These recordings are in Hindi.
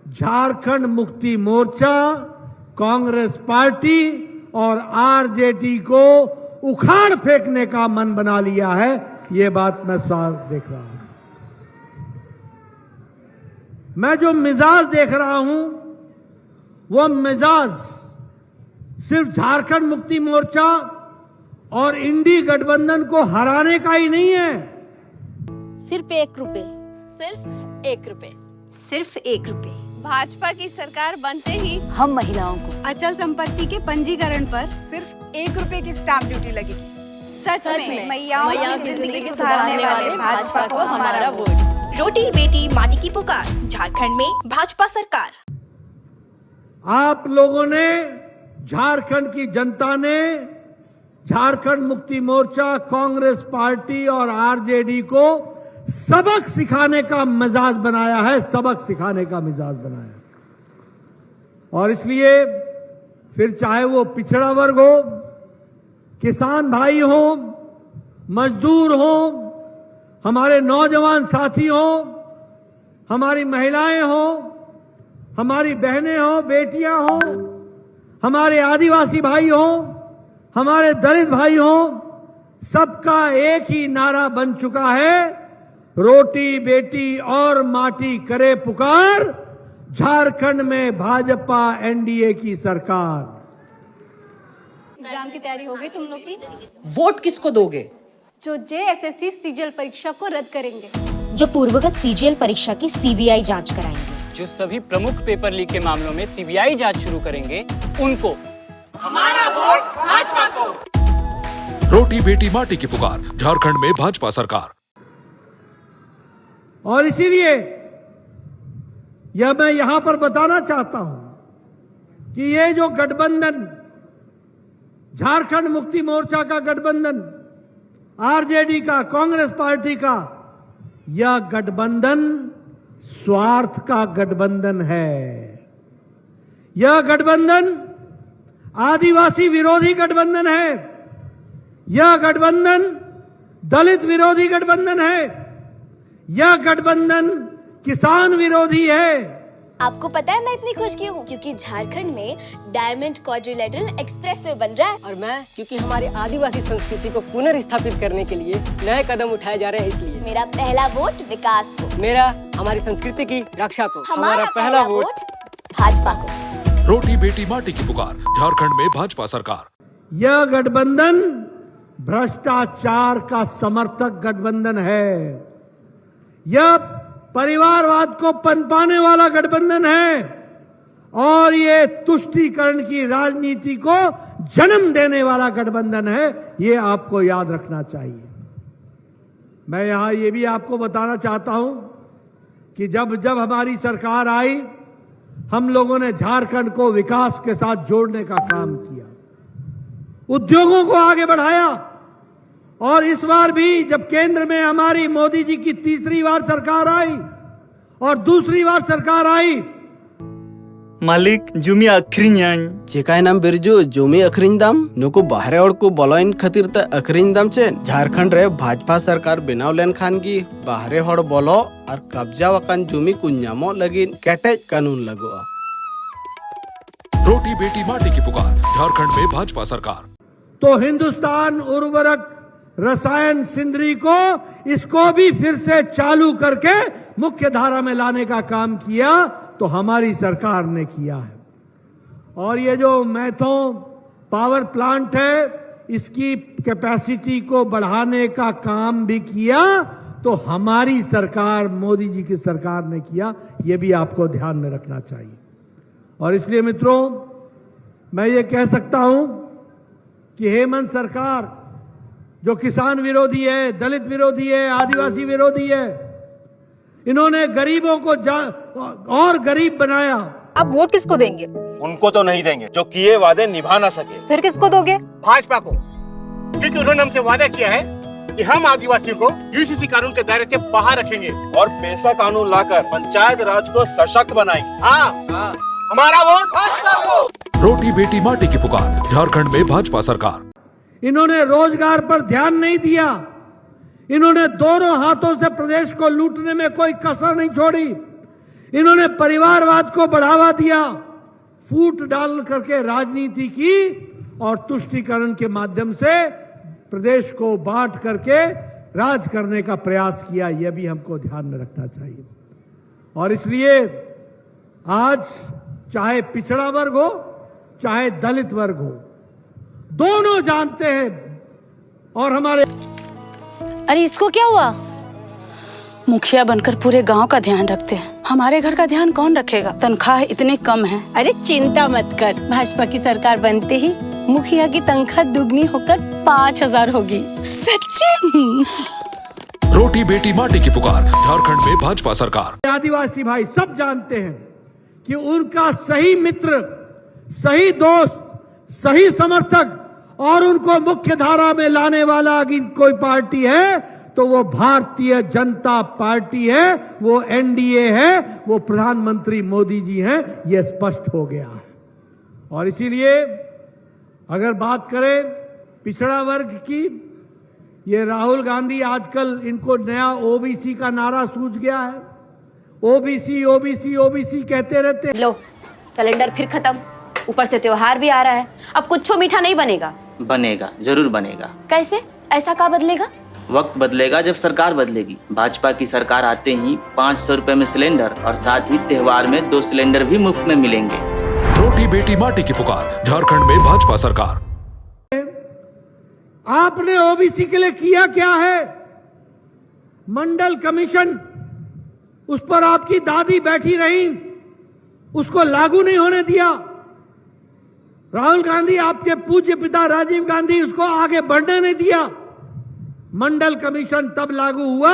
झारखंड मुक्ति मोर्चा, कांग्रेस पार्टी और आरजेडी को उखाड़ फेंकने का मन बना लिया है। ये बात मैं साफ देख रहा हूं। मैं जो मिजाज देख रहा हूं वो मिजाज सिर्फ झारखंड मुक्ति मोर्चा और इंडी गठबंधन को हराने का ही नहीं है। सिर्फ 1 रुपए, सिर्फ 1 रुपए, सिर्फ 1 रुपए। भाजपा की सरकार बनते ही हम महिलाओं को अचल संपत्ति के पंजीकरण पर सिर्फ 1 रुपए की स्टाम्प ड्यूटी लगेगी। सच में महिलाओं की जिंदगी सुधारने वाले भाजपा को हमारा वोट। रोटी बेटी माटी की पुकार, झारखंड में भाजपा सरकार। आप लोगों ने, झारखंड की जनता ने झारखंड मुक्ति मोर्चा, कांग्रेस पार्टी और आरजेडी को सबक सिखाने का मिजाज बनाया है, सबक सिखाने का मिजाज बनाया। और इसलिए फिर चाहे वो पिछड़ा वर्ग हो, किसान भाई हो, मजदूर हो, हमारे नौजवान साथी हो, हमारी महिलाएं हो, हमारी बहनें हो, बेटियां हो, हमारे आदिवासी भाई हो, हमारे दलित भाई हो, सबका एक ही नारा बन चुका है, रोटी बेटी और माटी करे पुकार, झारखंड में भाजपा एनडीए की सरकार। एग्जाम की तैयारी हो गई तुम लोग की? वोट किसको दोगे? जो जेएसएससी सीजीएल परीक्षा को रद्द करेंगे, जो पूर्वगत सीजीएल परीक्षा की सीबीआई जांच कराएंगे, जो सभी प्रमुख पेपर लीक के मामलों में सीबीआई जांच शुरू करेंगे, उनको हमारा वोट भाजपा को। रोटी बेटी माटी की पुकार, झारखंड में भाजपा सरकार। और इसीलिए यह मैं यहां पर बताना चाहता हूं कि ये जो गठबंधन, झारखंड मुक्ति मोर्चा का गठबंधन, आरजेडी का, कांग्रेस पार्टी का, यह गठबंधन स्वार्थ का गठबंधन है। यह गठबंधन आदिवासी विरोधी गठबंधन है। यह गठबंधन दलित विरोधी गठबंधन है। यह गठबंधन किसान विरोधी है। आपको पता है मैं इतनी खुश क्यों हूँ? क्योंकि झारखंड में डायमंड क्वाड्रिलेटरल एक्सप्रेसवे बन रहा है। और मैं क्योंकि हमारी आदिवासी संस्कृति को पुनर्स्थापित करने के लिए नए कदम उठाए जा रहे हैं, इसलिए मेरा पहला वोट विकास को, मेरा हमारी संस्कृति की रक्षा को, हमारा पहला वोट भाजपा को। रोटी बेटी माटी की पुकार, झारखंड में भाजपा सरकार। यह गठबंधन भ्रष्टाचार का समर्थक गठबंधन है। यह परिवारवाद को पनपाने वाला गठबंधन है और ये तुष्टीकरण की राजनीति को जन्म देने वाला गठबंधन है। ये आपको याद रखना चाहिए। मैं यहां ये भी आपको बताना चाहता हूं कि जब जब हमारी सरकार आई, हम लोगों ने झारखंड को विकास के साथ जोड़ने का काम किया, उद्योगों को आगे बढ़ाया। और इस बार भी जब केंद्र में हमारी मोदी जी की तीसरी बार सरकार आई और दूसरी बार सरकार आई, मालिक जुमी अखरिኛኝ चिकायनाम बिरजू जुमी अखरिñ दाम नुकु बाहरे और को बलॉइन खातिर त अखरिñ दाम चे झारखंड रे भाजपा सरकार बनाव लेन खान की बाहरे हड़ बोलो और कब्जा वकान जुमी कुन्यामो लगिन कैटेज कानून लगोआ। रोटी बेटी माटी की पुकार, झारखंड में भाजपा सरकार। तो हिंदुस्तान उर्वरक रसायन सिंदरी को, इसको भी फिर से चालू करके मुख्य धारा में लाने का काम किया तो हमारी सरकार ने किया है। और ये जो मैथो पावर प्लांट है, इसकी कैपेसिटी को बढ़ाने का काम भी किया तो हमारी सरकार, मोदी जी की सरकार ने किया। ये भी आपको ध्यान में रखना चाहिए। और इसलिए मित्रों, मैं ये कह सकता हूं कि हेमंत सरकार जो किसान विरोधी है, दलित विरोधी है, आदिवासी विरोधी है, इन्होंने गरीबों को और गरीब बनाया। अब वोट किसको देंगे? उनको तो नहीं देंगे जो किए वादे निभा ना सके। फिर किसको दोगे? भाजपा को, क्योंकि उन्होंने हमसे वादा किया है कि हम आदिवासियों को यूसीसी कानून के दायरे से बाहर रखेंगे और पैसा कानून लाकर पंचायत राज को सशक्त बनाएंगे। हाँ, हमारा वोट भाजपा को। रोटी बेटी माटी की पुकार, झारखंड में भाजपा सरकार। इन्होंने रोजगार पर ध्यान नहीं दिया। इन्होंने दोनों हाथों से प्रदेश को लूटने में कोई कसर नहीं छोड़ी। इन्होंने परिवारवाद को बढ़ावा दिया, फूट डाल करके राजनीति की और तुष्टीकरण के माध्यम से प्रदेश को बांट करके राज करने का प्रयास किया। यह भी हमको ध्यान में रखना चाहिए। और इसलिए आज चाहे पिछड़ा वर्ग हो चाहे दलित वर्ग हो, दोनों जानते हैं। और हमारे अरे इसको क्या हुआ? मुखिया बनकर पूरे गांव का ध्यान रखते हैं, हमारे घर का ध्यान कौन रखेगा? तनख्वाह इतने कम है। अरे चिंता मत कर, भाजपा की सरकार बनते ही मुखिया की तनख्वाह दुगनी होकर 5,000 होगी। सच्ची? रोटी बेटी माटी की पुकार, झारखंड में भाजपा सरकार। आदिवासी भाई सब जानते हैं कि उनका सही मित्र, सही दोस्त, सही समर्थक और उनको मुख्य धारा में लाने वाला अगर कोई पार्टी है तो वो भारतीय जनता पार्टी है, वो एनडीए है, वो प्रधानमंत्री मोदी जी हैं। ये स्पष्ट हो गया है। और इसीलिए अगर बात करें पिछड़ा वर्ग की, ये राहुल गांधी आजकल इनको नया ओबीसी का नारा सूझ गया है। ओबीसी ओबीसी ओबीसी कहते रहते। लो सिलेंडर फिर खत्म, ऊपर से त्योहार भी आ रहा है, अब कुछ मीठा नहीं बनेगा। बनेगा, जरूर बनेगा। कैसे? ऐसा क्या बदलेगा? वक्त बदलेगा जब सरकार बदलेगी। भाजपा की सरकार आते ही 500 रुपए में सिलेंडर और साथ ही त्योहार में 2 सिलेंडर भी मुफ्त में मिलेंगे। रोटी बेटी माटी की पुकार, झारखंड में भाजपा सरकार। आपने ओबीसी के लिए किया क्या है? मंडल कमीशन, उस पर आपकी दादी बैठी रही, उसको लागू नहीं होने दिया। राहुल गांधी, आपके पूज्य पिता राजीव गांधी, उसको आगे बढ़ने नहीं दिया। मंडल कमीशन तब लागू हुआ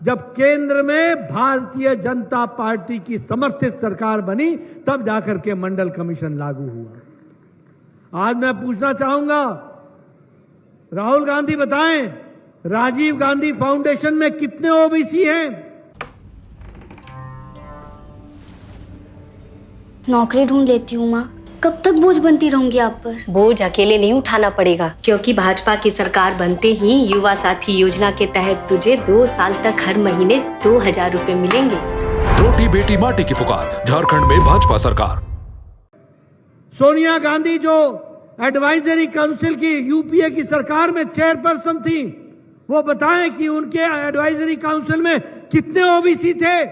जब केंद्र में भारतीय जनता पार्टी की समर्थित सरकार बनी, तब जाकर के मंडल कमीशन लागू हुआ। आज मैं पूछना चाहूंगा, राहुल गांधी बताएं, राजीव गांधी फाउंडेशन में कितने ओबीसी हैं? नौकरी ढूंढ लेती हूँ माँ। कब तक बोझ बनती रहूंगी आप पर? बोझ अकेले नहीं उठाना पड़ेगा, क्योंकि भाजपा की सरकार बनते ही युवा साथी योजना के तहत तुझे 2 साल तक हर महीने 2,000 रुपए मिलेंगे। रोटी बेटी माटी की पुकार, झारखंड में भाजपा सरकार। सोनिया गांधी जो एडवाइजरी काउंसिल की यूपीए की सरकार में चेयरपर्सन थी, वो बताएं कि उनके एडवाइजरी काउंसिल में कितने ओबीसी थे?